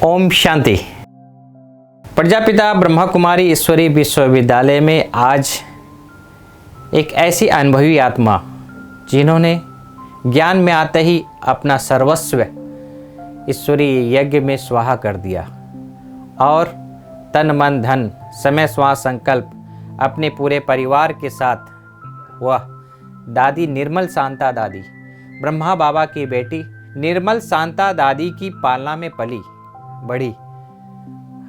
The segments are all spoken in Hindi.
ओम शांति। प्रजापिता ब्रह्मा कुमारी ईश्वरी विश्वविद्यालय में आज एक ऐसी अनुभवी आत्मा जिन्होंने ज्ञान में आते ही अपना सर्वस्व ईश्वरीय यज्ञ में स्वाहा कर दिया और तन मन धन समय श्वास संकल्प अपने पूरे परिवार के साथ वह दादी निर्मल शांता दादी ब्रह्मा बाबा की बेटी निर्मल शांता दादी की पालना में पली बड़ी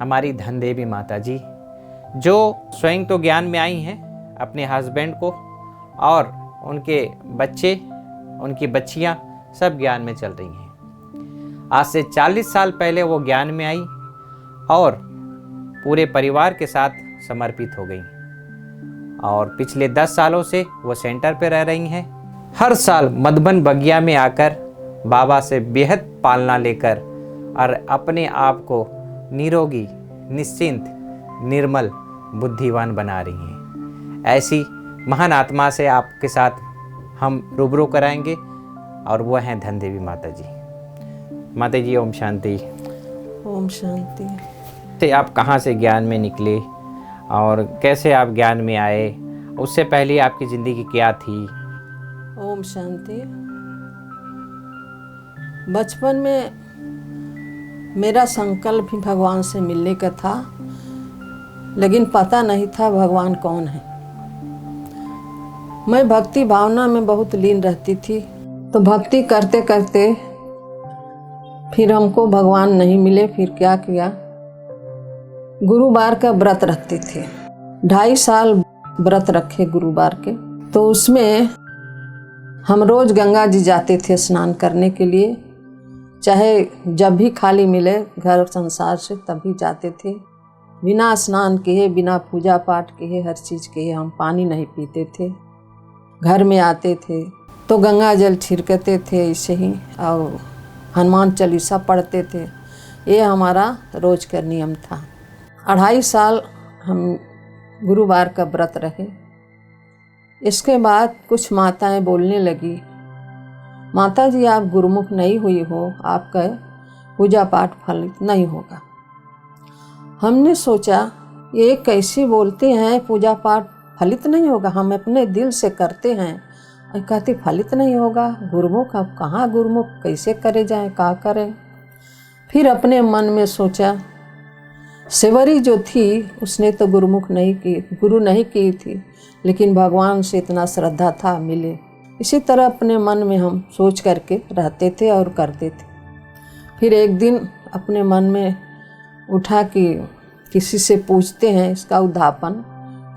हमारी धन देवी माता जी, जो स्वयं तो ज्ञान में आई हैं, अपने हस्बैंड को और उनके बच्चे उनकी बच्चियां सब ज्ञान में चल रही हैं। आज से 40 साल पहले वो ज्ञान में आई और पूरे परिवार के साथ समर्पित हो गई और पिछले 10 सालों से वो सेंटर पे रह रही हैं। हर साल मधुबन बगिया में आकर बाबा से बेहद पालना लेकर और अपने आप को निरोगी निश्चिंत निर्मल बुद्धिवान बना रही हैं। ऐसी महान आत्मा से आपके साथ हम रूबरू कराएंगे और वह हैं धन देवी माता जी। माता जी ओम शांति। ओम शांति। तो आप कहाँ से ज्ञान में निकले और कैसे आप ज्ञान में आए, उससे पहले आपकी ज़िंदगी क्या थी? ओम शांति। बचपन में मेरा संकल्प भी भगवान से मिलने का था, लेकिन पता नहीं था भगवान कौन है। मैं भक्ति भावना में बहुत लीन रहती थी, तो भक्ति करते करते फिर हमको भगवान नहीं मिले। फिर क्या किया, गुरुवार का व्रत रखते थे। 2.5 साल व्रत रखे गुरुवार के। तो उसमें हम रोज गंगा जी जाते थे स्नान करने के लिए, चाहे जब भी खाली मिले घर संसार से तभी जाते थे। बिना स्नान किए बिना पूजा पाठ किए हर चीज़ किए हम पानी नहीं पीते थे। घर में आते थे तो गंगा जल छिड़कते थे ऐसे ही, और हनुमान चालीसा पढ़ते थे। ये हमारा रोज का नियम था। 2.5 साल हम गुरुवार का व्रत रहे। इसके बाद कुछ माताएं बोलने लगी, माता जी आप गुरुमुख नहीं हुई हो, आपका पूजा पाठ फलित नहीं होगा। हमने सोचा ये कैसे बोलते हैं पूजा पाठ फलित नहीं होगा, हम अपने दिल से करते हैं और कहते फलित नहीं होगा। गुरुमुख अब कहाँ गुरुमुख, कैसे करे जाए, क्या करें। फिर अपने मन में सोचा सेवरी जो थी उसने तो गुरुमुख नहीं की, गुरु नहीं की थी, लेकिन भगवान से इतना श्रद्धा था मिले। इसी तरह अपने मन में हम सोच करके रहते थे और करते थे। फिर एक दिन अपने मन में उठा कि किसी से पूछते हैं इसका उद्धापन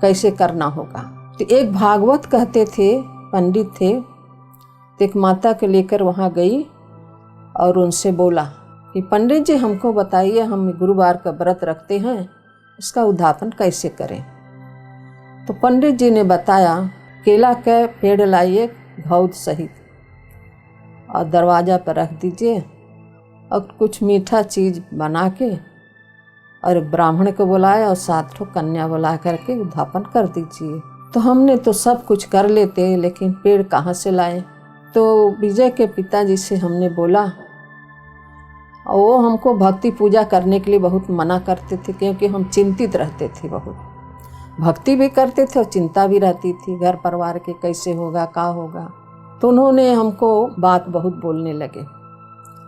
कैसे करना होगा। तो एक भागवत कहते थे, पंडित थे, तो एक माता के लेकर वहाँ गई और उनसे बोला कि पंडित जी हमको बताइए, हम गुरुवार का व्रत रखते हैं, इसका उद्धापन कैसे करें। तो पंडित जी ने बताया केला का पेड़ लाइए घौद सहित और दरवाज़ा पर रख दीजिए और कुछ मीठा चीज़ बना के और ब्राह्मण को बुलाए और 7 कन्या बुला करके उद्धापन कर दीजिए। तो हमने तो सब कुछ कर लेते, लेकिन पेड़ कहाँ से लाए। तो विजय के पिताजी से हमने बोला, और वो हमको भक्ति पूजा करने के लिए बहुत मना करते थे, क्योंकि हम चिंतित रहते थे। बहुत भक्ति भी करते थे और चिंता भी रहती थी घर परिवार के, कैसे होगा क्या होगा। तो उन्होंने हमको बात बहुत बोलने लगे,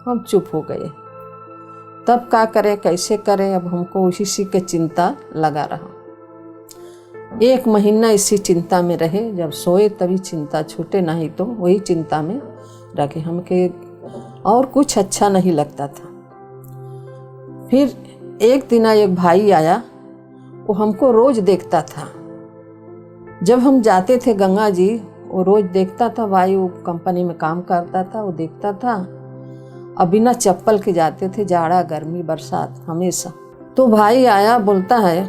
हम चुप हो गए। तब क्या करें कैसे करें, अब हमको इसी की चिंता लगा रहा। 1 महीना इसी चिंता में रहे, जब सोए तभी चिंता छूटे, नहीं तो वही चिंता में रखे हमके, और कुछ अच्छा नहीं लगता था। फिर एक दिन एक भाई आया, वो हमको रोज देखता था। जब हम जाते थे गंगा जी, वो रोज देखता था। भाई वो कंपनी में काम करता था, वो देखता था। और बिना चप्पल के जाते थे, जाड़ा गर्मी बरसात हमेशा। तो भाई आया, बोलता है,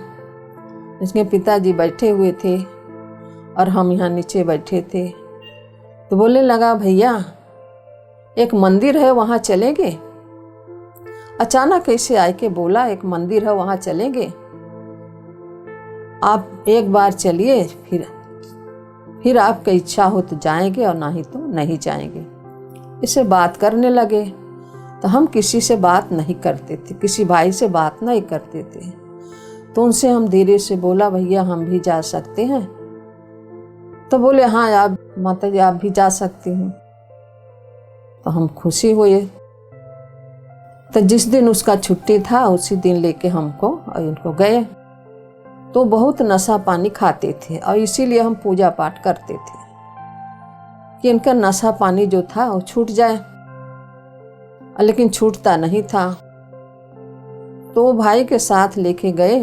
इसके पिताजी बैठे हुए थे और हम यहाँ नीचे बैठे थे। तो बोलने लगा भैया एक मंदिर है वहाँ चलेंगे। अचानक ऐसे आए के बोला एक मंदिर है वहाँ चलेंगे, आप एक बार चलिए, फिर आपका इच्छा हो तो जाएंगे और नहीं तो नहीं जाएंगे। इसे बात करने लगे। तो हम किसी से बात नहीं करते थे, किसी भाई से बात नहीं करते थे। तो उनसे हम धीरे से बोला, भैया हम भी जा सकते हैं? तो बोले हाँ आप माता जी आप भी जा सकती हैं। तो हम खुशी हुए। तो जिस दिन उसका छुट्टी था उसी दिन लेके हमको और इनको गए। तो बहुत नशा पानी खाते थे और इसीलिए हम पूजा पाठ करते थे कि इनका नशा पानी जो था वो छूट जाए, लेकिन छूटता नहीं था। तो भाई के साथ लेके गए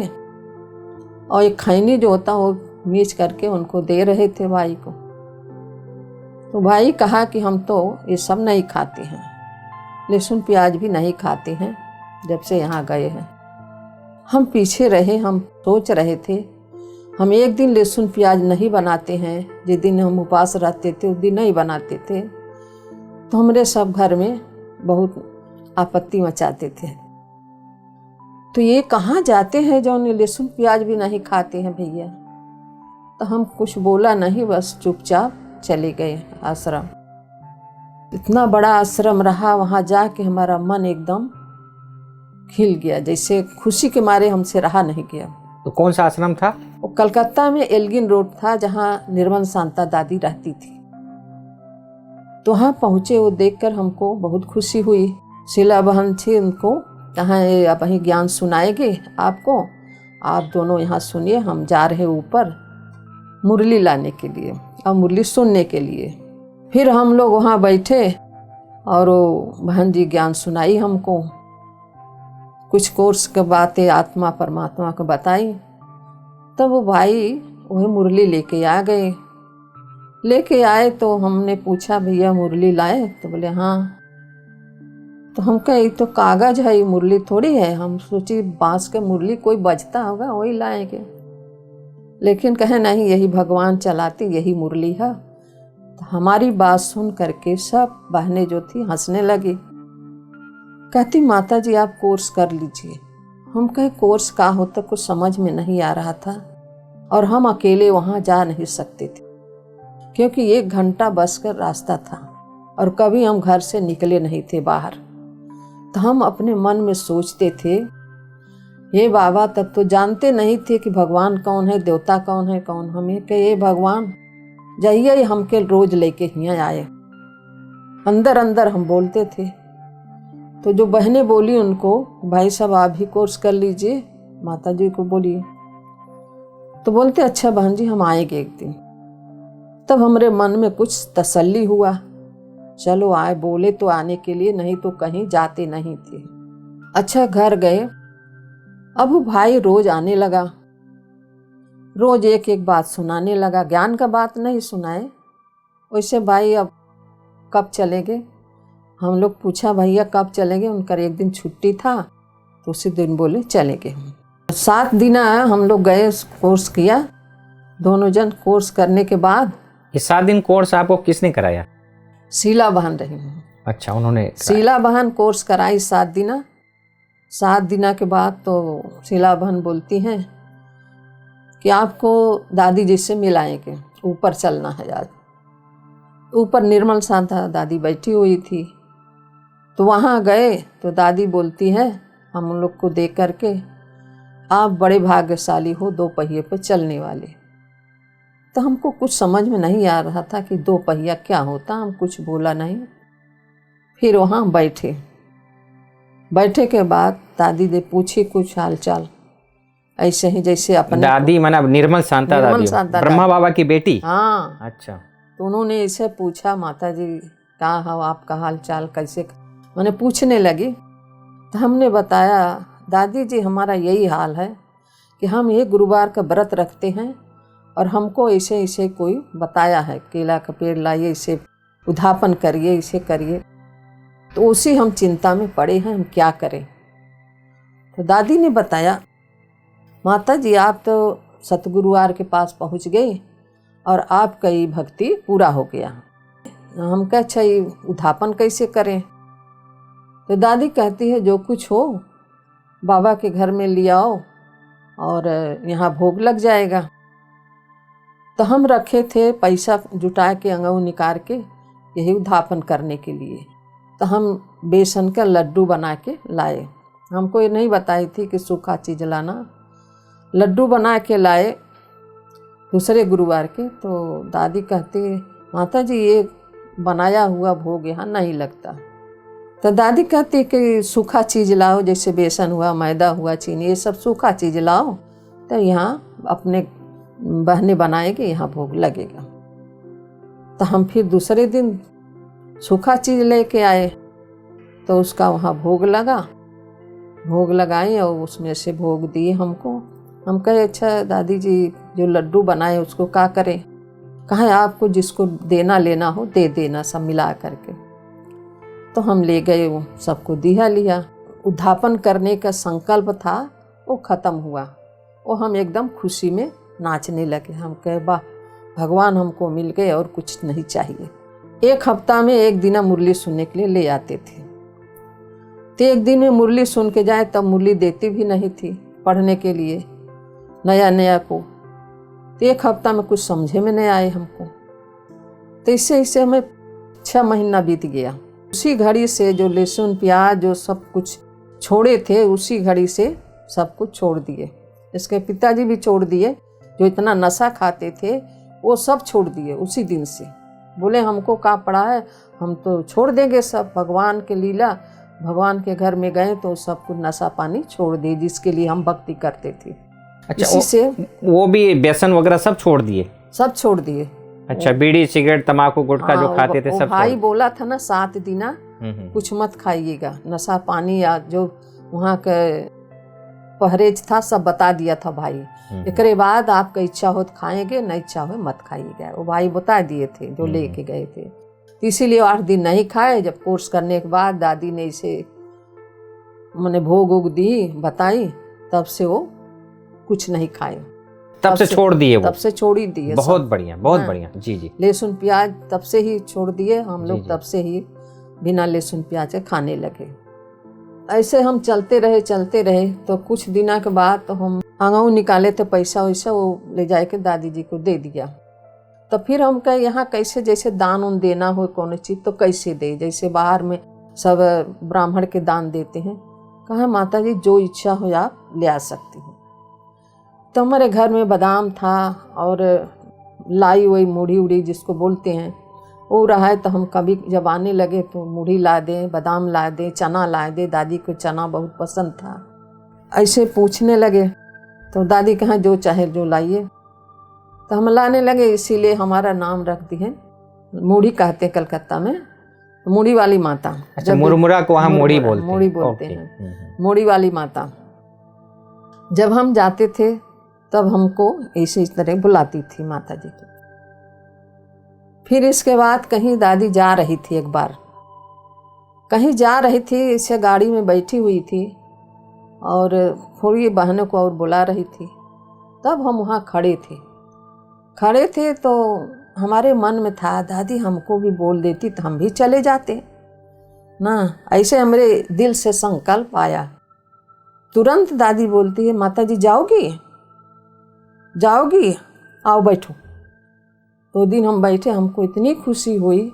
और एक खैनी जो होता वो मीच करके उनको दे रहे थे भाई को। तो भाई कहा कि हम तो ये सब नहीं खाते हैं, लहसुन प्याज भी नहीं खाते हैं जब से यहाँ गए हैं। हम पीछे रहे, हम सोच रहे थे हम एक दिन लहसुन प्याज नहीं बनाते हैं, जिस दिन हम उपवास रहते थे उस दिन नहीं बनाते थे। तो हमारे सब घर में बहुत आपत्ति मचाते थे, तो ये कहाँ जाते हैं जो लहसुन प्याज भी नहीं खाते हैं भैया। तो हम कुछ बोला नहीं, बस चुपचाप चले गए आश्रम। इतना बड़ा आश्रम रहा, वहाँ जाके हमारा मन एकदम खिल गया, जैसे खुशी के मारे हमसे रहा नहीं गया। तो कौन सा आश्रम था? वो कलकत्ता में एल्गिन रोड था, जहाँ निर्मल शांता दादी रहती थी। तो वहाँ पहुँचे, वो देखकर हमको बहुत खुशी हुई। शीला बहन थी, उनको कहा अब वहीं ज्ञान सुनाएंगे आपको, आप दोनों यहाँ सुनिए, हम जा रहे ऊपर मुरली लाने के लिए और मुरली सुनने के लिए। फिर हम लोग वहाँ बैठे और वो बहन जी ज्ञान सुनाई हमको, कुछ कोर्स की बातें आत्मा परमात्मा को बताई। तब वो भाई वही मुरली लेके आ गए। लेके आए तो हमने पूछा भैया मुरली लाए? तो बोले हाँ। तो हम कहे तो कागज है, ये मुरली थोड़ी है। हम सोची बांस के मुरली कोई बजता होगा वही लाएंगे, लेकिन कहे नहीं यही भगवान चलाती यही मुरली है। तो हमारी बात सुन करके सब बहनें जो थी हंसने लगी, कहती माता जी आप कोर्स कर लीजिए। हम कहे कोर्स का होता कुछ समझ में नहीं आ रहा था, और हम अकेले वहाँ जा नहीं सकते थे क्योंकि 1 घंटा बस का रास्ता था और कभी हम घर से निकले नहीं थे बाहर। तो हम अपने मन में सोचते थे ये बाबा तब तो जानते नहीं थे कि भगवान कौन है, देवता कौन है, कौन हमें कहे ये भगवान जाइए हमके रोज लेके यहाँ आए। अंदर अंदर हम बोलते थे। तो जो बहनें बोली उनको भाई साहब आप भी कोर्स कर लीजिए, माता जी को बोलिए। तो बोलते अच्छा बहन जी हम आएंगे एक दिन। तब हमारे मन में कुछ तसल्ली हुआ, चलो आए, बोले तो आने के लिए, नहीं तो कहीं जाते नहीं थे। अच्छा घर गए। अब भाई रोज आने लगा, रोज एक एक बात सुनाने लगा, ज्ञान का बात नहीं सुनाए। वैसे भाई अब कब चलेंगे? हम लोग पूछा भैया कब चलेंगे? उनका एक दिन छुट्टी था तो उसी दिन बोले चलेंगे। 7 दिन हम लोग गए, कोर्स किया दोनों जन। कोर्स करने के बाद ये 7 दिन कोर्स आपको किसने कराया? शीला बहन रही। अच्छा, उन्होंने शीला बहन कोर्स कराई 7 दिन। 7 दिन के बाद तो शीला बहन बोलती हैं कि आपको दादी जी से मिलाएंगे, ऊपर चलना है आज। ऊपर निर्मल शांता दादी बैठी हुई थी। तो वहाँ गए तो दादी बोलती है हम लोग को देख करके, आप बड़े भाग्यशाली हो 2 पहिए पर चलने वाले। तो हमको कुछ समझ में नहीं आ रहा था कि 2 पहिया क्या होता, हम कुछ बोला नहीं। फिर वहाँ बैठे के बाद दादी ने पूछी कुछ हालचाल, ऐसे ही जैसे अपने दादी माना निर्मल शांता दादी, ब्रह्मा बाबा की बेटी? हाँ। अच्छा। तो उन्होंने इसे पूछा माता जी कहाँ हो, आपका हाल चाल कैसे, मैंने पूछने लगी। तो हमने बताया दादी जी हमारा यही हाल है कि हम ये गुरुवार का व्रत रखते हैं और हमको ऐसे ऐसे कोई बताया है, केला का पेड़ लाइए, इसे उद्धापन करिए, इसे करिए। तो उसी हम चिंता में पड़े हैं, हम क्या करें। तो दादी ने बताया माता जी आप तो सतगुरुवार के पास पहुंच गए और आपका ये भक्ति पूरा हो गया। हम कह अच्छा ये उद्धापन कैसे करें? तो दादी कहती है जो कुछ हो बाबा के घर में ले आओ और यहाँ भोग लग जाएगा। तो हम रखे थे पैसा जुटा के अंगूर निकाल के यही उद्धापन करने के लिए। तो हम बेसन का लड्डू बना के लाए। हमको ये नहीं बताई थी कि सूखा चीज़ लाना। लड्डू बना के लाए दूसरे गुरुवार के। तो दादी कहती, माता जी ये बनाया हुआ भोग यहाँ नहीं लगता। तो दादी कहती कि सूखा चीज़ लाओ, जैसे बेसन हुआ, मैदा हुआ, चीनी, ये सब सूखा चीज़ लाओ, तो यहाँ अपने बहनें बनाएंगे, यहाँ भोग लगेगा। तो हम फिर दूसरे दिन सूखा चीज़ लेके आए, तो उसका वहाँ भोग लगा, भोग लगाए और उसमें से भोग दिए हमको। हम कहे अच्छा दादी जी जो लड्डू बनाए उसको क्या करें? कहा आपको जिसको देना लेना हो दे देना, सब मिला करके। तो हम ले गए, वो सबको दिया लिया। उद्यापन करने का संकल्प था वो ख़त्म हुआ। वो हम एकदम खुशी में नाचने लगे। हम कहे वाह भगवान हमको मिल गए और कुछ नहीं चाहिए। एक हफ्ता में एक दिन मुरली सुनने के लिए ले आते थे। तो एक दिन में मुरली सुन के जाए तब मुरली देती भी नहीं थी पढ़ने के लिए नया नया को। तो एक हफ्ता में कुछ समझे में नहीं आए हमको। तो इससे हमें 6 महीना बीत गया। उसी घड़ी से जो लहसुन प्याज जो सब कुछ छोड़े थे, उसी घड़ी से सब कुछ छोड़ दिए। इसके पिताजी भी छोड़ दिए, जो इतना नशा खाते थे वो सब छोड़ दिए उसी दिन से। बोले हमको क्या पड़ा है, हम तो छोड़ देंगे सब। भगवान के लीला, भगवान के घर में गए तो सब कुछ नशा पानी छोड़ दिए जिसके लिए हम भक्ति करते थे। अच्छा, इसी से वो भी व्यसन वगैरह सब छोड़ दिए? सब छोड़ दिए। अच्छा, बीड़ी सिगरेट तमाकू गुटखा जो खाते थे सब? भाई बोला था ना 7 दिना कुछ मत खाइएगा, नशा पानी या जो वहाँ का परहेज था सब बता दिया था भाई। एकरे बाद आपका इच्छा हो तो खाएंगे, नहीं इच्छा हो मत खाइएगा। वो भाई बता दिए थे जो लेके गए थे। तो इसीलिए 8 दिन नहीं खाए। जब कोर्स करने के बाद दादी ने इसे मैंने भोग वोग दी बताई, तब से वो कुछ नहीं खाए। तब से छोड़ दिए वो? तब से छोड़ ही दिए। बहुत बढ़िया, बहुत बढ़िया। जी जी। लहसुन प्याज तब से ही छोड़ दिए हम लोग। तब से ही बिना लहसुन प्याज के खाने लगे। ऐसे हम चलते रहे। तो कुछ दिनों के बाद तो हम आंगऊ निकाले थे पैसा वैसा, वो ले जाए के दादी जी को दे दिया। तो फिर हम कहे यहाँ कैसे जैसे दान उन देना हो कौन चीज़ तो कैसे दे, जैसे बाहर में सब ब्राह्मण के दान देते हैं। कहा माता जी जो इच्छा हो आप ले आ सकती हो। तो हमारे घर में बादाम था और लाई वही मूढ़ी उड़ी जिसको बोलते हैं वो रहा है। तो हम कभी जब आने लगे तो मूढ़ी ला दें, बादाम ला दें, चना ला दें। दादी को चना बहुत पसंद था। ऐसे पूछने लगे तो दादी कहा जो चाहे जो लाइए। तो हम लाने लगे, इसीलिए हमारा नाम रख दिए मूढ़ी कहते हैं कलकत्ता में, मूढ़ी वाली माता। अच्छा, मुरमुरा को वहाँ मूढ़ी बोलते हैं? मूढ़ी बोलते हैं, मूढ़ी वाली माता। जब हम जाते थे तब हमको ऐसे इस तरह बुलाती थी माता जी की। फिर इसके बाद कहीं दादी जा रही थी, एक बार कहीं जा रही थी, इसे गाड़ी में बैठी हुई थी और थोड़ी बहनों को और बुला रही थी। तब हम वहाँ खड़े थे तो हमारे मन में था दादी हमको भी बोल देती तो हम भी चले जाते ना। ऐसे हमारे दिल से संकल्प आया। तुरंत दादी बोलती है माता जी जाओगी, आओ बैठो। तो दिन हम बैठे, हमको इतनी खुशी हुई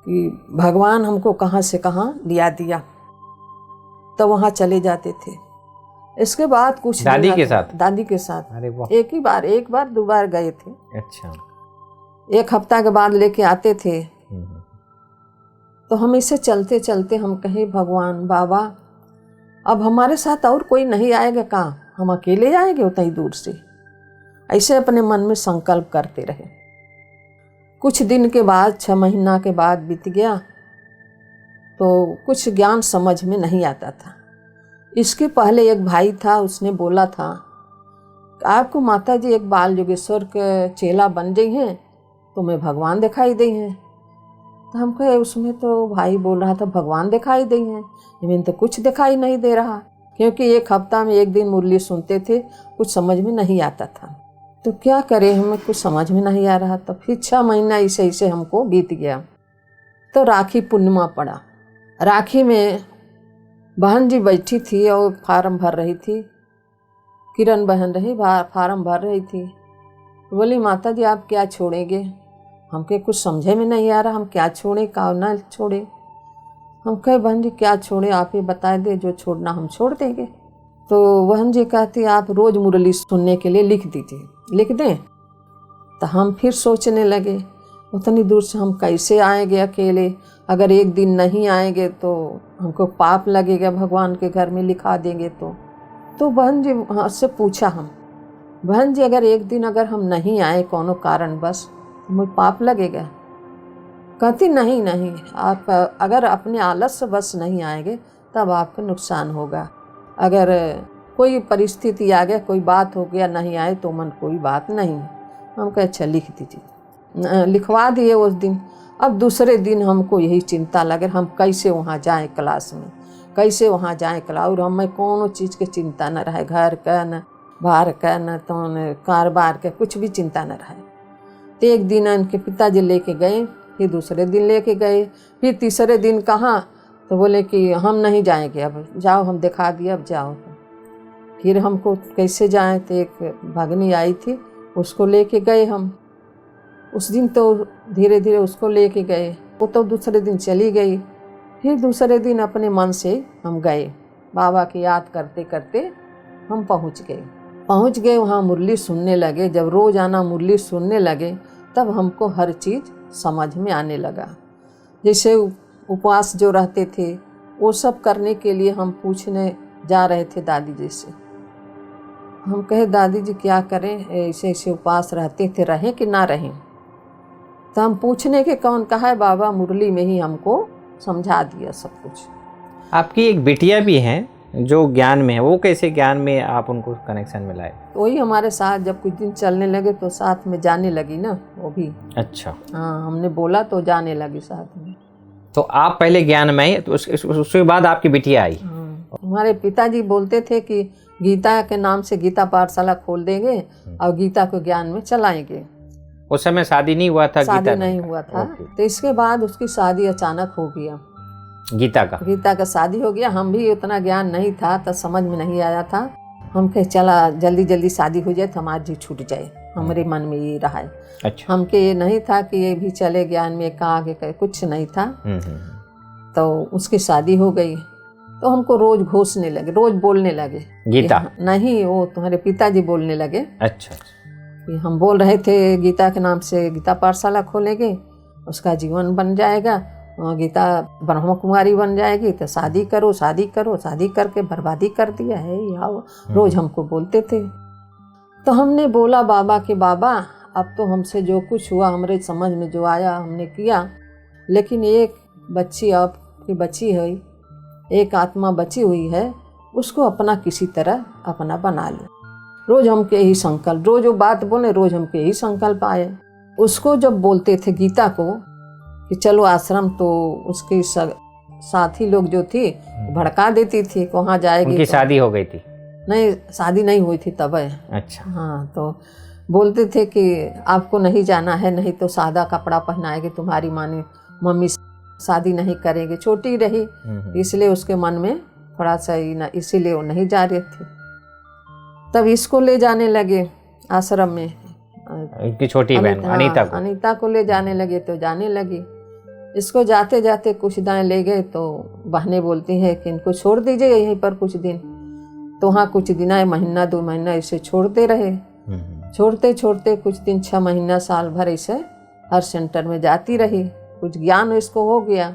कि भगवान हमको कहाँ से कहाँ लिया दिया। तो वहाँ चले जाते थे। इसके बाद कुछ दादी के साथ? दादी के साथ। अरे वाह। एक बार 2 बार गए थे। अच्छा। 1 हफ्ता के बाद लेके आते थे। तो हम इसे चलते चलते हम कहें भगवान बाबा अब हमारे साथ और कोई नहीं आएगा, कहाँ हम अकेले आएंगे उतनी दूर से। ऐसे अपने मन में संकल्प करते रहे। कुछ दिन के बाद 6 महीना के बाद बीत गया तो कुछ ज्ञान समझ में नहीं आता था। इसके पहले एक भाई था, उसने बोला था आपको माता जी एक बाल योगेश्वर के चेला बन गई हैं, तुम्हें भगवान दिखाई दे हैं। तो हम कहे उसमें तो भाई बोल रहा था भगवान दिखाई दे हैं, लेकिन तो कुछ दिखाई नहीं दे रहा, क्योंकि 1 हफ्ता में 1 दिन मुरली सुनते थे, कुछ समझ में नहीं आता था। तो क्या करें, हमें कुछ समझ में नहीं आ रहा। तो फिर 6 महीना ऐसे हमको बीत गया। तो राखी पूर्णिमा पड़ा। राखी में बहन जी बैठी थी और फार्म भर रही थी। किरण बहन रही फार्म भर रही थी। बोली माता जी आप क्या छोड़ेंगे, हमके कुछ समझे में नहीं आ रहा, हम क्या छोड़े क्या ना छोड़े। हम कहे बहन जी क्या छोड़े, आप ही बता दे, जो छोड़ना हम छोड़ देंगे। तो बहन जी कहती आप रोज़ मुरली सुनने के लिए लिख दीजिए, लिख दें। तो हम फिर सोचने लगे उतनी दूर से हम कैसे आएंगे अकेले, अगर एक दिन नहीं आएंगे तो हमको पाप लगेगा, भगवान के घर में लिखा देंगे तो बहन जी वहाँ से पूछा हम, बहन जी अगर एक दिन अगर हम नहीं आए कोनो कारण बस तो मुझे पाप लगेगा? कहती नहीं नहीं, आप अगर अपने आलस से बस नहीं आएंगे तब आपको नुकसान होगा। अगर कोई परिस्थिति आ गया, कोई बात हो गया, नहीं आए तो मन कोई बात नहीं। हम कहे अच्छा लिख दीजिए। लिखवा दिए उस दिन। अब दूसरे दिन हमको यही चिंता लगे हम कैसे वहाँ जाएं क्लास में, कैसे वहाँ जाएं क्लास। और हमें कोनो चीज़ के चिंता न रहे, घर का न बाहर का न तो कारोबार का, कुछ भी चिंता न रहे। तो एक दिन इनके पिताजी लेके गए, फिर दूसरे दिन लेके गए, फिर तीसरे दिन कहाँ तो बोले कि हम नहीं जाएंगे, अब जाओ हम दिखा दिए, अब जाओ। फिर हमको कैसे जाएं, तो एक भगनी आई थी उसको लेके गए हम। उस दिन तो धीरे धीरे उसको लेके गए, वो तो दूसरे दिन चली गई। फिर दूसरे दिन अपने मन से हम गए, बाबा की याद करते करते हम पहुंच गए वहाँ मुरली सुनने लगे। जब रोज़ाना मुरली सुनने लगे तब हमको हर चीज़ समझ में आने लगा। जैसे उपवास जो रहते थे वो सब करने के लिए हम पूछने जा रहे थे दादी जी से। हम कहे दादी जी क्या करें, ऐसे ऐसे उपवास रहते थे, रहें कि ना रहें। तो हम पूछने के कौन कहा है, बाबा मुरली में ही हमको समझा दिया सब कुछ। आपकी एक बिटिया भी हैं जो ज्ञान में है, वो कैसे ज्ञान में आप उनको कनेक्शन में लाए? तो वही हमारे साथ जब कुछ दिन चलने लगे तो साथ में जाने लगी ना वो भी। अच्छा। हाँ, हमने बोला तो जाने लगी साथ में। तो आप पहले ज्ञान में आई, तो उसके बाद आपकी बिटिया आई। हमारे पिताजी बोलते थे कि गीता के नाम से गीता पाठशाला खोल देंगे और गीता को ज्ञान में चलाएंगे। उस समय शादी नहीं हुआ था? शादी नहीं हुआ था। तो इसके बाद उसकी शादी अचानक हो गया, गीता का शादी हो गया। हम भी उतना ज्ञान नहीं था तो समझ में नहीं आया था। हम कहे चला जल्दी जल्दी शादी हो जाए तो हमारी जी छूट जाए, हमारे मन में ये रहा है। अच्छा। हमके ये नहीं था कि ये भी चले ज्ञान में, कहाँ आगे कुछ नहीं था। तो उसकी शादी हो गई तो हमको रोज घोषने लगे, रोज बोलने लगे गीता नहीं, वो तुम्हारे पिताजी बोलने लगे। अच्छा। कि हम बोल रहे थे गीता के नाम से गीता पाठशाला खोलेंगे, उसका जीवन बन जाएगा, गीता ब्रह्म कुमारी बन जाएगी, तो शादी करो शादी करो, शादी करके बर्बादी कर दिया है या रोज हमको बोलते थे। तो हमने बोला बाबा कि बाबा अब तो हमसे जो कुछ हुआ हमारे समझ में जो आया हमने किया, लेकिन एक बच्ची आपकी बची है, एक आत्मा बची हुई है, उसको अपना किसी तरह अपना बना लो। रोज हमके यही संकल्प, रोज वो बात बोले, रोज हमके यही संकल्प आए। उसको जब बोलते थे गीता को कि चलो आश्रम, तो उसके साथी लोग जो थी भड़का देती थी कि वहाँ जाएगी। उनकी शादी हो गई थी? नहीं, शादी नहीं हुई थी तब। अच्छा। हाँ, तो बोलते थे कि आपको नहीं जाना है, नहीं तो सादा कपड़ा पहनाएगी, तुम्हारी मम्मी शादी नहीं करेंगे। छोटी रही इसलिए उसके मन में थोड़ा सा ही ना, इसीलिए वो नहीं जा रही थी। तब इसको ले जाने लगे आश्रम में, इनकी छोटी बहन अनीता को ले जाने लगे तो जाने लगी। इसको जाते जाते कुछ दाएं ले गए तो बहनें बोलती हैं कि इनको छोड़ दीजिए यहीं पर कुछ दिन। तो हाँ, कुछ दिन आए, महीना 2 महीना ऐसे छोड़ते रहे। छोड़ते छोड़ते कुछ दिन 6 महीना साल भर ऐसे हर सेंटर में जाती रही, कुछ ज्ञान इसको हो गया।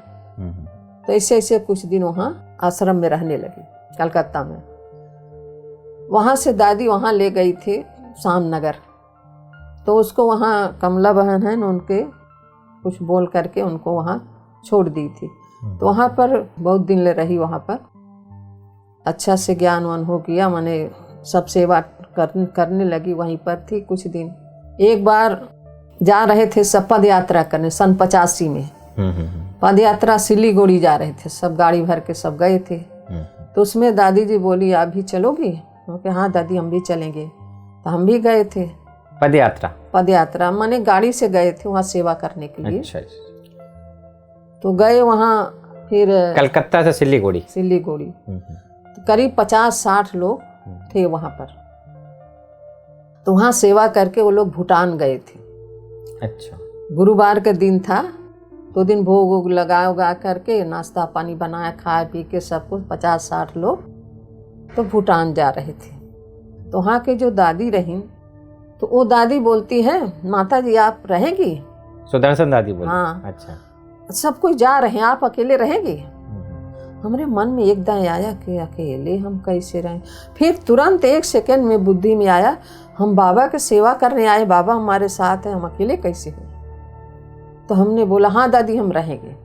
तो ऐसे ऐसे कुछ दिन वहाँ आश्रम में रहने लगी कलकत्ता में। वहाँ से दादी वहाँ ले गई थी शामनगर, तो उसको वहाँ कमला बहन है न, उनके कुछ बोल करके उनको वहाँ छोड़ दी थी। तो वहाँ पर बहुत दिन ले रही, वहाँ पर अच्छा से ज्ञान वान हो गया, माने सब सेवा करने लगी। वहीं पर थी कुछ दिन। एक बार जा रहे थे सब पद यात्रा करने, सन 85 में पद यात्रा सिलीगुड़ी जा रहे थे, सब गाड़ी भर के सब गए थे। तो उसमें दादी जी बोली आप भी चलोगी? क्योंकि हाँ दादी हम भी चलेंगे। तो हम भी गए थे पद यात्रा माने गाड़ी से गए थे वहाँ सेवा करने के लिए। अच्छा। तो गए वहाँ, फिर कलकत्ता से सिलीगुड़ी तो करीब 50-60 लोग थे वहाँ पर। तो वहाँ सेवा करके वो लोग भूटान गए थे। अच्छा। गुरुवार का दिन था, तो दिन भोग वोग लगा उगा करके नाश्ता पानी बनाया, खाए पी के सब कुछ 50-60 लोग तो भूटान जा रहे थे। तो वहाँ के जो दादी रही, तो वो दादी बोलती है, माता जी आप रहेंगी? सुदर्शन दादी बोली। हाँ। अच्छा। सब कोई जा रहे हैं, आप अकेले रहेंगे? हमारे मन में एकदम आया कि अकेले हम कैसे रहें। फिर तुरंत 1 सेकंड में बुद्धि में आया, हम बाबा की सेवा करने आए, बाबा हमारे साथ हैं, हम अकेले कैसे हैं? तो हमने बोला हाँ दादी हम रहेंगे।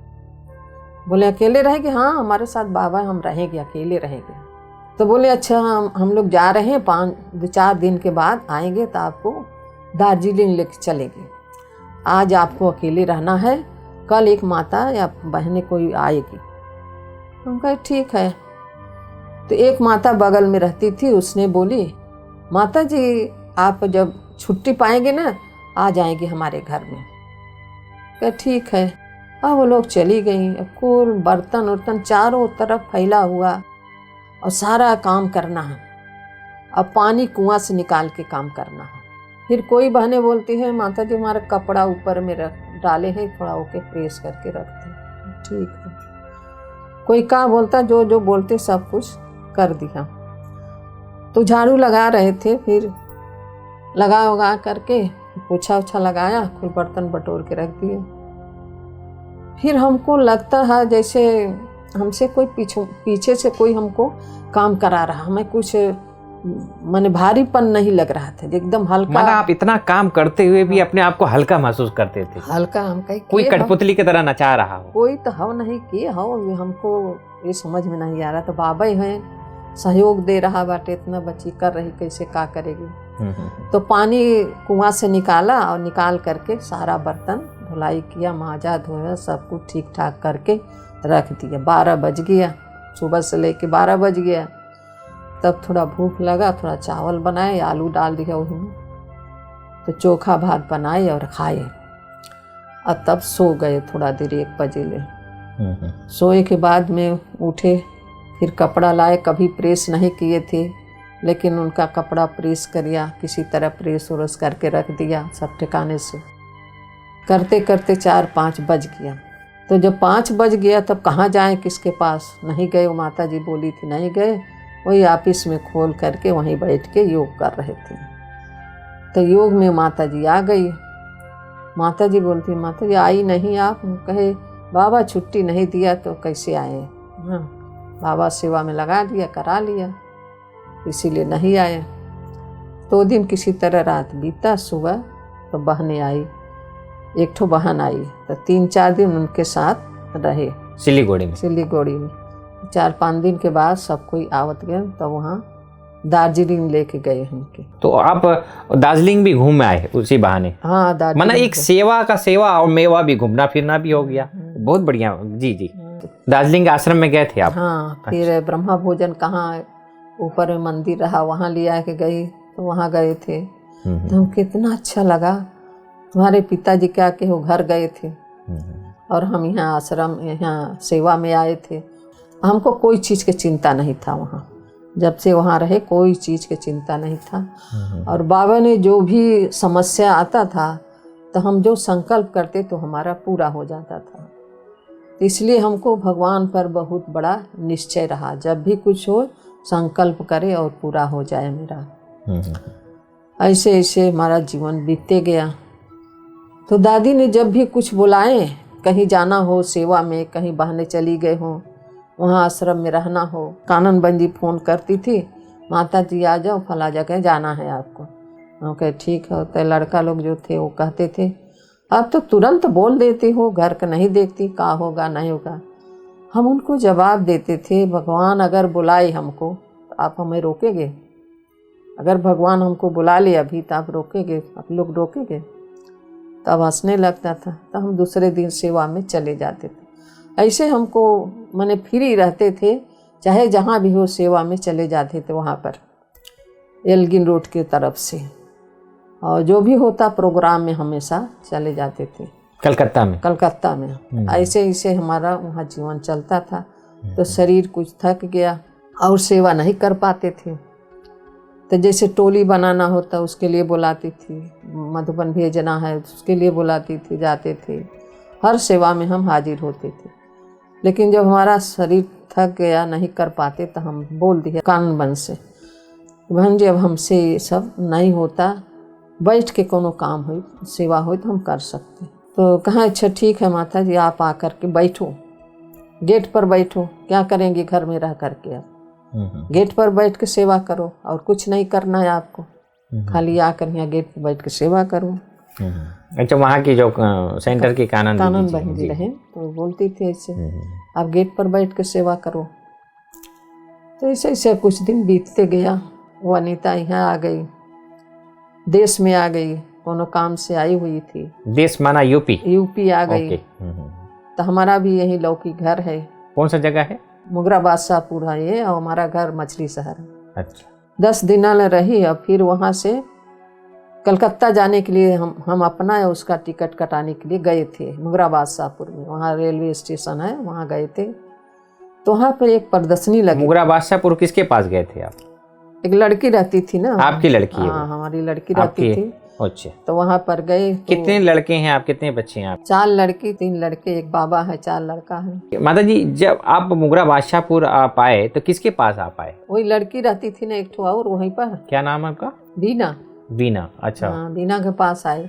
बोले अकेले रहेंगे? हाँ हमारे साथ बाबा हम रहेंगे, अकेले रहेंगे। तो बोले अच्छा हम लोग जा रहे हैं, 5-4 दिन के बाद आएंगे तो आपको दार्जिलिंग लेके चलेंगे। आज आपको अकेले रहना है, कल एक माता या बहनें कोई आएगी। हम कहे ठीक है। तो एक माता बगल में रहती थी, उसने बोली माता जी आप जब छुट्टी पाएंगे ना आ जाएंगे हमारे घर में। कहे ठीक है। अब वो लोग चली गई। अब कुल बर्तन उर्तन चारों तरफ फैला हुआ और सारा काम करना है। अब पानी कुआं से निकाल के काम करना है। फिर कोई बहनें बोलती है माता जी हमारा कपड़ा ऊपर में रख डाले हैं, थोड़ा ओके प्रेस करके रखते हैं। ठीक है। कोई क्या बोलता, जो जो बोलते सब कुछ कर दिया। तो झाड़ू लगा रहे थे, फिर लगा उगा करके पोछा उछा लगाया, फिर बर्तन बटोर के रख दिए। फिर हमको लगता है जैसे हमसे कोई पीछे से कोई हमको काम करा रहा, हमें कुछ माने भारीपन नहीं लग रहा था, एकदम हल्का। माना आप इतना काम करते हुए भी अपने आप को हल्का महसूस करते थे? हल्का। हम कहीं कोई कठपुतली की तरह नचा रहा हो? कोई तो हव नहीं किए हो, हमको ये समझ में नहीं आ रहा। तो बाबा ही हैं, सहयोग दे रहा बाटे, इतना बच्ची कर रही, कैसे क्या करेगी। तो पानी कुआं से निकाला और निकाल करके सारा बर्तन धुलाई किया, माजा धोया, सब कुछ ठीक ठाक करके रख दिया। 12 बज गया, सुबह से लेके 12 बज गया। तब थोड़ा भूख लगा, थोड़ा चावल बनाए, आलू डाल दिया वही में, तो चोखा भात बनाए और खाए। और तब सो गए थोड़ा देर, 1 बजे ले। सोए के बाद में उठे, फिर कपड़ा लाए। कभी प्रेस नहीं किए थे, लेकिन उनका कपड़ा प्रेस करिया, किसी तरह प्रेस उरेस करके रख दिया सब ठिकाने से। करते करते 4-5 बज गया। तो जब 5 बज गया तब कहाँ जाएं, किसके पास? नहीं गए। वो माता जी बोली थी नहीं गए, वही ऑफिस में खोल करके वहीं बैठ के योग कर रहे थे। तो योग में माता जी आ गई। माता जी बोलती माता जी आई नहीं आप? कहे बाबा छुट्टी नहीं दिया तो कैसे आए? हाँ बाबा सेवा में लगा दिया, करा लिया, इसीलिए नहीं आए। 2 दिन किसी तरह रात बीता। सुबह तो बहनें आई, एक ठो बहन आई, तो 3-4 दिन उनके साथ रहे सिलीगुड़ी में। 4-5 दिन के बाद सब कोई आवत गए, तो वहाँ दार्जिलिंग लेके गए हमके। तो आप दार्जिलिंग भी घूम आए उसी बहाने? हाँ दार्जिलिंग। माना एक सेवा और मेवा भी, घूमना फिरना भी हो गया। बहुत बढ़िया। जी जी। दार्जिलिंग आश्रम में गए थे आप? हाँ। फिर ब्रह्मा भोजन कहाँ ऊपर में मंदिर रहा, वहाँ ले आके गई, तो वहाँ गए थे। तो हमको इतना अच्छा लगा। तुम्हारे पिताजी क्या के वो घर गए थे और हम यहाँ आश्रम, यहाँ सेवा में आए थे। हमको कोई चीज़ की चिंता नहीं था वहाँ, जब से वहाँ रहे कोई चीज़ की चिंता नहीं था। और बाबा ने जो भी समस्या आता था तो हम जो संकल्प करते तो हमारा पूरा हो जाता था। इसलिए हमको भगवान पर बहुत बड़ा निश्चय रहा, जब भी कुछ हो संकल्प करे और पूरा हो जाए मेरा। ऐसे ऐसे हमारा जीवन बीतते गया। तो दादी ने जब भी कुछ बुलाए, कहीं जाना हो सेवा में, कहीं बहने चली गए हो, वहाँ आश्रम में रहना हो, कानन बंदी फ़ोन करती थी, माता जी आ जाओ फला जगह जाना है आपको। हम कहे ठीक है। तो लड़का लोग जो थे वो कहते थे अब तो तुरंत बोल देते हो, घर का नहीं देखती, का होगा नहीं होगा। हम उनको जवाब देते थे भगवान अगर बुलाए हमको तो आप हमें रोकेंगे? अगर भगवान हमको बुला ले अभी तो आप रोकेंगे? आप लोग रोकेंगे? तब हंसने लगता था। तब हम दूसरे दिन सेवा में चले जाते थे। ऐसे हमको माने फ्री रहते थे, चाहे जहाँ भी हो सेवा में चले जाते थे वहाँ पर एल्गिन रोड की तरफ से, और जो भी होता प्रोग्राम में हमेशा चले जाते थे। कलकत्ता में ऐसे ऐसे हमारा वहाँ जीवन चलता था। तो शरीर कुछ थक गया और सेवा नहीं कर पाते थे, तो जैसे टोली बनाना होता उसके लिए बुलाती थी, मधुबन भेजना है उसके लिए बुलाती थी, जाते थे। हर सेवा में हम हाजिर होते थे। लेकिन जब हमारा शरीर थक गया, नहीं कर पाते, तो हम बोल दिए कानून बन से, बहन जी अब हमसे ये सब नहीं होता, बैठ के कोनो काम हो, सेवा हो तो हम कर सकते। तो कहा अच्छा ठीक है माता जी, आप आकर के बैठो, गेट पर बैठो, क्या करेंगे घर में रह करके, आप गेट पर बैठ के सेवा करो, और कुछ नहीं करना है आपको, खाली आकर यहाँ गेट पर बैठ के सेवा करो। अच्छा, वहाँ की जो सेंटर की कानून बहन जी रहे, तो बोलती थी ऐसे आप गेट पर बैठ के सेवा करो। तो ऐसे ऐसे कुछ दिन बीतते गया। वो अनीता यहाँ आ गई, देश में आ गई, कोनो काम से आई हुई थी। देश माना यूपी? यूपी आ गई। तो हमारा भी यही लौकी घर है। कौन सा जगह है? मुगरा बादशाहपुर है ये, और हमारा घर मछली शहर है। अच्छा। 10 दिन रही, और फिर वहाँ से कलकत्ता जाने के लिए हम अपना या उसका टिकट कटाने के लिए गए थे मुगरा बादशाहपुर में। वहाँ रेलवे स्टेशन है, वहाँ गए थे। तो वहाँ पर एक प्रदर्शनी लगी। मुगरा बादशाहपुर किसके पास गए थे आप? एक लड़की रहती थी ना। आपकी लड़की? हाँ, हमारी लड़की रहती थी। अच्छा। तो वहाँ पर गए। तो कितने लड़के हैं आप, कितने बच्चे हैं आप? 4 लड़की 3 लड़के, एक बाबा है, 4 लड़का है। माता जी, जब आप मुगरा बादशाहपुर आप आए तो किसके पास आप आए? वही लड़की रहती थी ना एक ठो, और वहीं पर। क्या नाम है आपका? बीना। बीना। अच्छा। हाँ, बीना के पास आए।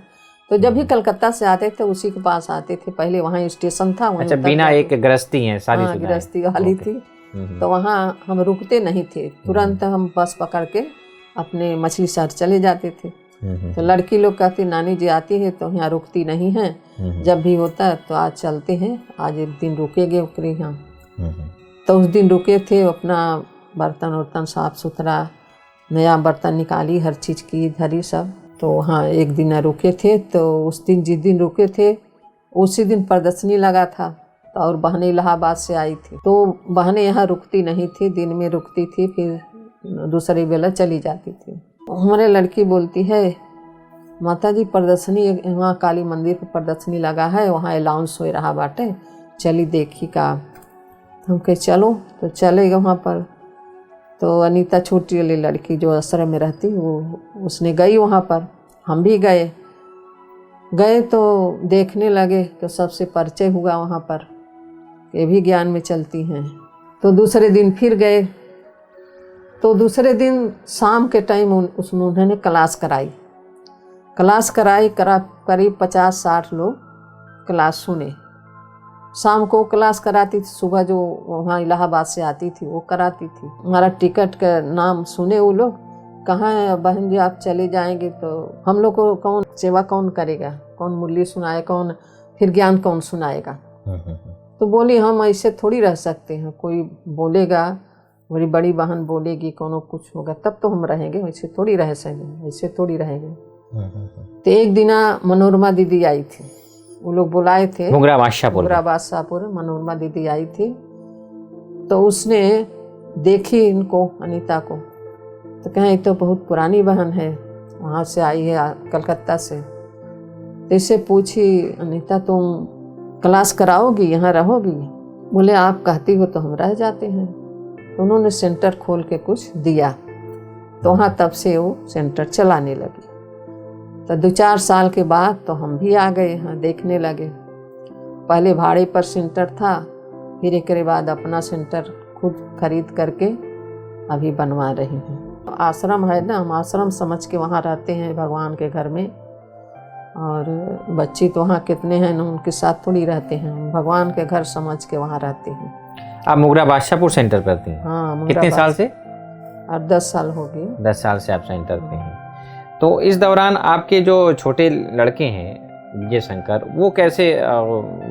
तो जब भी कलकत्ता से आते थे उसी के पास आते थे। पहले वहाँ स्टेशन था। अच्छा, बीना एक गृहस्थी है, शादीशुदा है। गृहस्थी वाली थी। तो वहाँ हम रुकते नहीं थे, तुरंत हम बस पकड़ के अपने मछली शहर चले जाते थे। तो लड़की लोग कहती नानी जी आती है तो यहाँ रुकती नहीं है, जब भी होता है तो आज चलते हैं, आज एक दिन रुकेंगे ओकरे यहाँ। तो उस दिन रुके थे, अपना बर्तन वर्तन साफ सुथरा, नया बर्तन निकाली, हर चीज़ की धरी सब। तो वहाँ एक दिन रुके थे। तो उस दिन जिस दिन रुके थे उसी दिन प्रदर्शनी लगा था। तो और बहनें इलाहाबाद से आई थी, तो बहनें यहाँ रुकती नहीं थी, दिन में रुकती थी, फिर दूसरी बेला चली जाती थी। हमारे लड़की बोलती है माता जी प्रदर्शनी वहाँ काली मंदिर पर प्रदर्शनी लगा है, वहाँ अलाउंस हो रहा बाटे, चली देखी का। हम कहे चलो, तो चले गए वहाँ पर। तो अनीता छोटी वाली लड़की जो आश्रम में रहती वो उसने गई वहाँ पर, हम भी गए तो देखने लगे। तो सबसे परिचय हुआ वहाँ पर, ये भी ज्ञान में चलती हैं। तो दूसरे दिन फिर गए। तो दूसरे दिन शाम के टाइम उन्होंने क्लास कराई। करीब 50-60 लोग क्लास सुने। शाम को क्लास कराती थी, सुबह जो वहाँ इलाहाबाद से आती थी वो कराती थी। हमारा टिकट का नाम सुने वो लोग, कहाँ है बहन जी आप चले जाएंगे तो हम लोग को कौन सेवा कौन करेगा, कौन मुरली सुनाए, कौन फिर ज्ञान कौन सुनाएगा। तो बोली हम ऐसे थोड़ी रह सकते हैं, कोई बोलेगा, मेरी बड़ी बहन बोलेगी, कोनो कुछ होगा तब तो हम रहेंगे, वैसे थोड़ी रह सकेंगे, ऐसे थोड़ी रहेंगे। तो एक दिन मनोरमा दीदी आई थी, वो लोग बुलाए थे मुगरा बादशाहपुर। मनोरमा दीदी आई थी। तो उसने देखी इनको, अनीता को, तो कहें तो बहुत पुरानी बहन है, वहाँ से आई है कलकत्ता से। तो इससे पूछी अनीता तुम क्लास कराओगी, यहाँ रहोगी? बोले आप कहती हो तो हम रह जाते हैं। तो उन्होंने सेंटर खोल के कुछ दिया, तो वहाँ तब से वो सेंटर चलाने लगी। तो 2-4 साल के बाद तो हम भी आ गए यहाँ, देखने लगे। पहले भाड़े पर सेंटर था, फिर एक के बाद अपना सेंटर खुद खरीद करके अभी बनवा रही हूँ। आश्रम है ना, हम आश्रम समझ के वहाँ रहते हैं भगवान के घर में। और बच्ची तो वहाँ कितने हैं ना, उनके साथ थोड़ी रहते हैं, हम भगवान के घर समझ के वहाँ रहते हैं। आप मुगरा बादशाहपुर सेंटर पर थी? हाँ। कितने साल से? 10 साल हो गए। 10 साल से आप सेंटर पे हैं। तो इस दौरान आपके जो छोटे लड़के हैं विजय शंकर, वो कैसे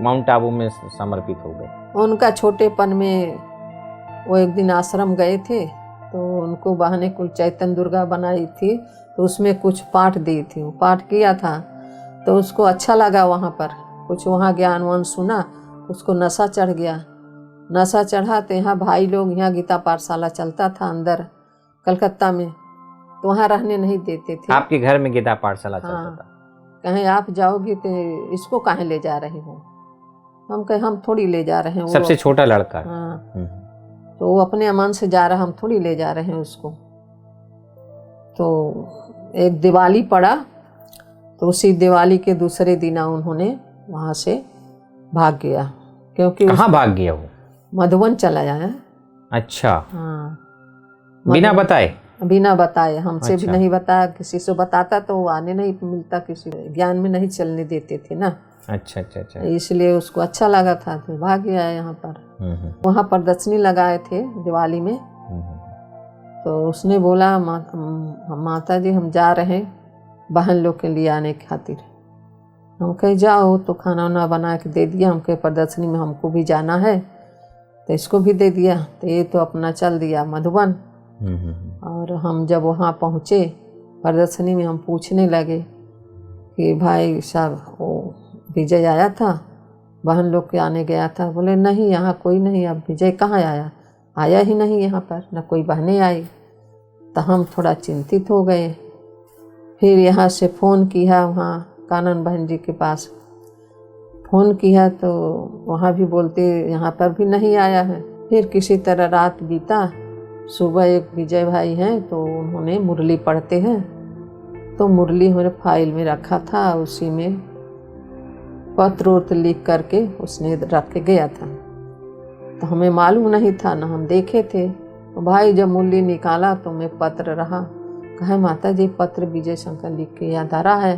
माउंट आबू में समर्पित हो गए? उनका छोटेपन में वो एक दिन आश्रम गए थे, तो उनको बहने कुल चैतन्य दुर्गा बनाई थी, तो उसमें कुछ पाठ दी थी, वो पाठ किया था। तो उसको अच्छा लगा, वहाँ पर कुछ वहाँ ज्ञान वान सुना, उसको नशा चढ़ गया। नशा चढ़ा तो यहाँ भाई लोग, यहाँ गीता पाठशाला चलता था अंदर कलकत्ता में, तो वहाँ रहने नहीं देते थे। आपके घर में गीता पाठशाला चलता था? कहें आप जाओगी तो इसको काहे ले जा रहे हो? हम कहे हम थोड़ी ले जा रहे हैं, सबसे छोटा लड़का। हाँ, तो वो अपने अमन से जा रहा, हम थोड़ी ले जा रहे हैं उसको। तो एक दिवाली पड़ा, तो उसी दिवाली के दूसरे दिन उन्होंने वहाँ से भाग गया, क्योंकि कहाँ भाग गया वो? मधुबन चला जाए। अच्छा, हाँ, बिना बताए? बिना बताए, हमसे भी अच्छा। नहीं बताया, किसी से बताता तो वो आने नहीं मिलता, किसी ज्ञान में नहीं चलने देते थे ना। अच्छा अच्छा अच्छा। इसलिए उसको अच्छा लगा था तो भाग गया यहाँ पर। वहाँ प्रदर्शनी लगाए थे दिवाली में, तो उसने बोला माता जी हम जा रहे हैं बहन लोग के लिए आने खातिर। हम कहे जाओ, तो खाना वाना बना के दे दिया। हम कहे प्रदर्शनी में हमको भी जाना है, तो इसको भी दे दिया। तो ये तो अपना चल दिया मधुबन। और हम जब वहाँ पहुँचे प्रदर्शनी में, हम पूछने लगे कि भाई साहब वो विजय आया था, बहन लोग के आने गया था। बोले नहीं, यहाँ कोई नहीं। अब विजय कहाँ आया ही नहीं यहाँ पर, न कोई बहनें आई। तो हम थोड़ा चिंतित हो गए। फिर यहाँ से फ़ोन किया, वहाँ कानन बहन जी के पास फ़ोन किया, तो वहाँ भी बोलते यहाँ पर भी नहीं आया है। फिर किसी तरह रात बीता। सुबह एक विजय भाई हैं, तो उन्होंने मुरली पढ़ते हैं, तो मुरली हमारे फाइल में रखा था, उसी में पत्र उत्र लिख करके उसने रख के गया था। तो हमें मालूम नहीं था, ना हम देखे थे। तो भाई जब मुरली निकाला तो मैं पत्र रहा, कहे माता जी पत्र विजय शंकर लिख के याद आ रहा है।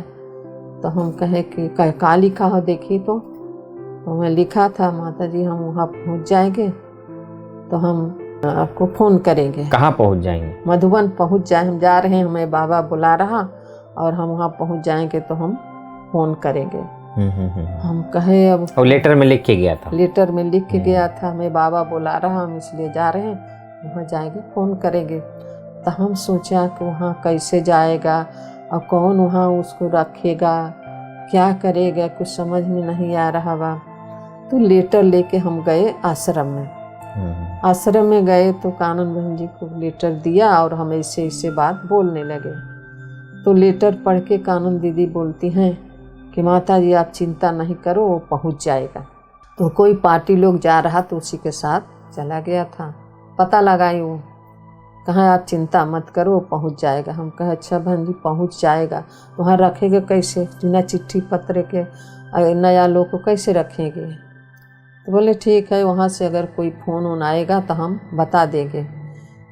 तो हम कहे कि का लिखा हो देखिए। तो मैं लिखा था माता जी हम वहाँ पहुँच जाएंगे तो हम आपको फ़ोन करेंगे। कहाँ पहुँच जाएंगे? मधुबन पहुँच जाए, हम जा रहे हैं, हमें बाबा बुला रहा, और हम वहाँ पहुँच जाएंगे तो हम फ़ोन करेंगे। हम कहे अब, और लेटर में लिख के गया था? लेटर में लिख के गया था, हमें बाबा बुला रहा, हम इसलिए जा रहे हैं, वहाँ जाएंगे फ़ोन करेंगे। तो हम सोचा कि वहाँ कैसे जाएगा और कौन वहाँ उसको रखेगा, क्या करेगा, कुछ समझ में नहीं आ रहा बा। तो लेटर लेके हम गए आश्रम में। आश्रम में गए तो कानन बहन जी को लेटर दिया और हम ऐसे बात बोलने लगे। तो लेटर पढ़ के कानन दीदी बोलती हैं कि माता जी आप चिंता नहीं करो, वो पहुंच जाएगा। तो कोई पार्टी लोग जा रहा तो उसी के साथ चला गया था। पता लगाई वो, कहाँ आप चिंता मत करो, वो पहुंच जाएगा। हम कहे अच्छा बहन जी पहुंच जाएगा, वहाँ रखेंगे कैसे, बिना चिट्ठी पत्र के नया लोग को कैसे रखेंगे। तो बोले ठीक है, वहाँ से अगर कोई फ़ोन वोन आएगा तो हम बता देंगे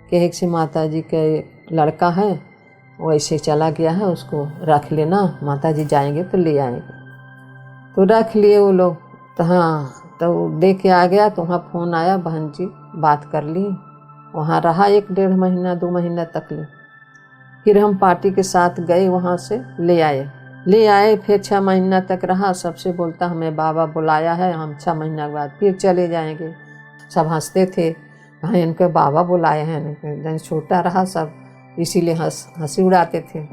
कि एक से माता जी के लड़का है, वो ऐसे चला गया है, उसको रख लेना, माता जी जाएंगे तो ले आएंगे। तो रख लिए वो लोग। तो हाँ, तो दे के आ गया। तो वहाँ फ़ोन आया, बहन जी बात कर ली। वहाँ रहा 1-1.5 महीना 2 महीना तक ले। फिर हम पार्टी के साथ गए, वहाँ से ले आए। फिर 6 महीना तक रहा। सबसे बोलता हमें बाबा बुलाया है, हम 6 महीना के बाद फिर चले जाएंगे। सब हंसते थे, हाँ इनके बाबा बुलाए हैं। जब छोटा रहा सब इसीलिए हंसी उड़ाते थे।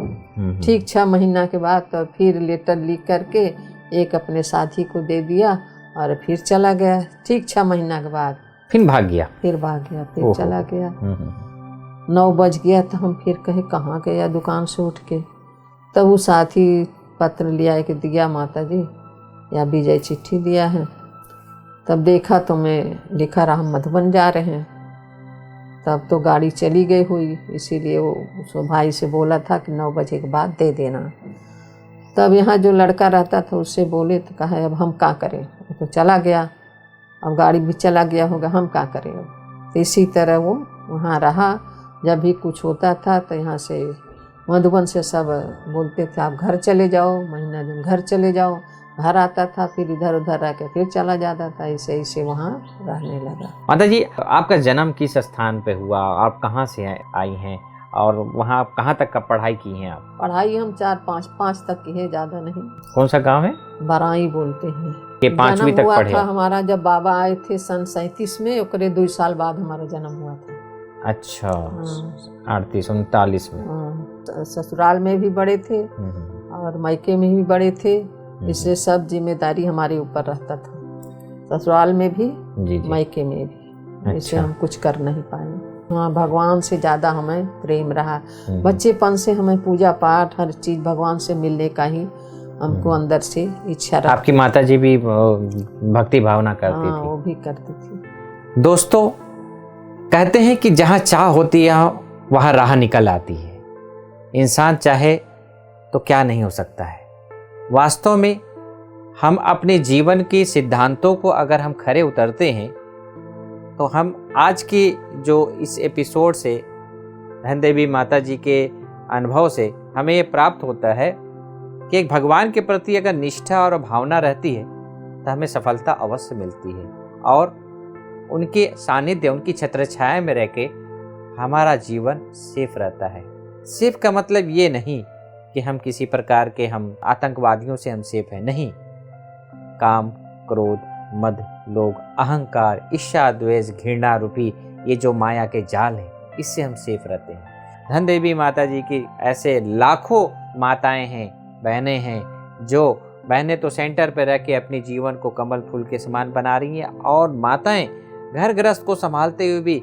ठीक 6 महीना के बाद तो फिर लेटर लिख करके एक अपने साथी को दे दिया और फिर चला गया। ठीक 6 महीना के बाद फिर भाग गया? फिर चला गया। 9 बज गया तो हम फिर कहे कहाँ गया, दुकान से उठ के। तब वो साथी पत्र लिया के दिया, माता जी या विजय चिट्ठी दिया है। तब देखा तो मैं लिखा रहा मधुबन जा रहे हैं। तब तो गाड़ी चली गई हुई, इसीलिए वो उसको भाई से बोला था कि 9 बजे के बाद दे देना। तब यहाँ जो लड़का रहता था उससे बोले तो कहा अब हम क्या करें, वो तो चला गया, अब गाड़ी भी चला गया होगा, हम क्या करें। तो इसी तरह वो वहाँ रहा। जब भी कुछ होता था तो यहाँ से मधुबन से सब बोलते थे आप घर चले जाओ, महीना दिन घर चले जाओ। घर आता था, फिर इधर उधर रह के फिर चला जाता था। ऐसे वहाँ रहने लगा। माता जी आपका जन्म किस स्थान पे हुआ, आप कहाँ से आई हैं और वहाँ आप कहाँ तक का पढ़ाई की हैं आप? पढ़ाई हम 4-5 तक की है, ज़्यादा नहीं। कौन सा गांव है? बराई बोलते हैं। ये 5वीं तक पढ़े? था हमारा जब बाबा आए थे सन 37 में, ओकरे 2 साल बाद हमारा जन्म हुआ था। अच्छा, 38-39 में। ससुराल में भी बड़े थे और मायके में भी बड़े थे, इसलिए सब जिम्मेदारी हमारे ऊपर रहता था, ससुराल में भी मायके में भी। इससे हम कुछ कर नहीं पाए। हाँ, भगवान से ज़्यादा हमें प्रेम रहा। बच्चेपन से हमें पूजा पाठ हर चीज़ भगवान से मिलने का ही हमको अंदर से इच्छा रहा। आपकी माता जी भी भक्ति भावना करती थी? वो भी करती थी। दोस्तों कहते हैं कि जहाँ चाह होती है वहाँ राह निकल आती है। इंसान चाहे तो क्या नहीं हो सकता है। वास्तव में हम अपने जीवन के सिद्धांतों को अगर हम खरे उतरते हैं तो हम आज की जो इस एपिसोड से धन देवी माता जी के अनुभव से हमें ये प्राप्त होता है कि एक भगवान के प्रति अगर निष्ठा और भावना रहती है तो हमें सफलता अवश्य मिलती है और उनके सानिध्य, उनकी छत्रछाया में रह के हमारा जीवन सेफ रहता है। सेफ का मतलब ये नहीं कि हम किसी प्रकार के आतंकवादियों से हम सेफ हैं, नहीं। काम, क्रोध, मद, लोभ, अहंकार, ईर्ष्या, द्वेष, घृणा रूपी ये जो माया के जाल हैं, इससे हम सेफ रहते हैं। धन देवी माता जी की ऐसे लाखों माताएं हैं, बहनें हैं, जो बहनें तो सेंटर पर रह के अपने जीवन को कमल फूल के समान बना रही हैं और माताएं घर गृहस्थ को संभालते हुए भी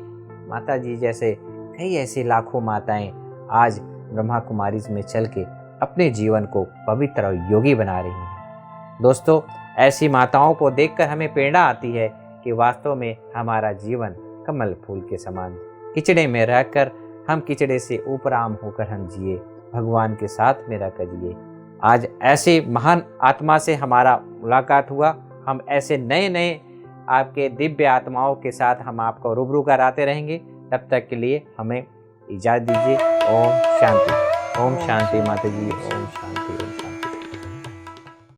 माता जी जैसे कई ऐसी लाखों माताएं आज ब्रह्मा कुमारीज में चल के अपने जीवन को पवित्र और योगी बना रही हैं। दोस्तों, ऐसी माताओं को देखकर हमें प्रेरणा आती है कि वास्तव में हमारा जीवन कमल फूल के समान, किचड़े में रहकर हम किचड़े से उपराम होकर हम जिए, भगवान के साथ में रहकर जिए। आज ऐसे महान आत्मा से हमारा मुलाकात हुआ। हम ऐसे नए नए आपके दिव्य आत्माओं के साथ हम आपको रूबरू कराते रहेंगे। तब तक के लिए हमें इजाज़त दीजिए। ओम शांति। ओम शांति माता जी। ओम शांति।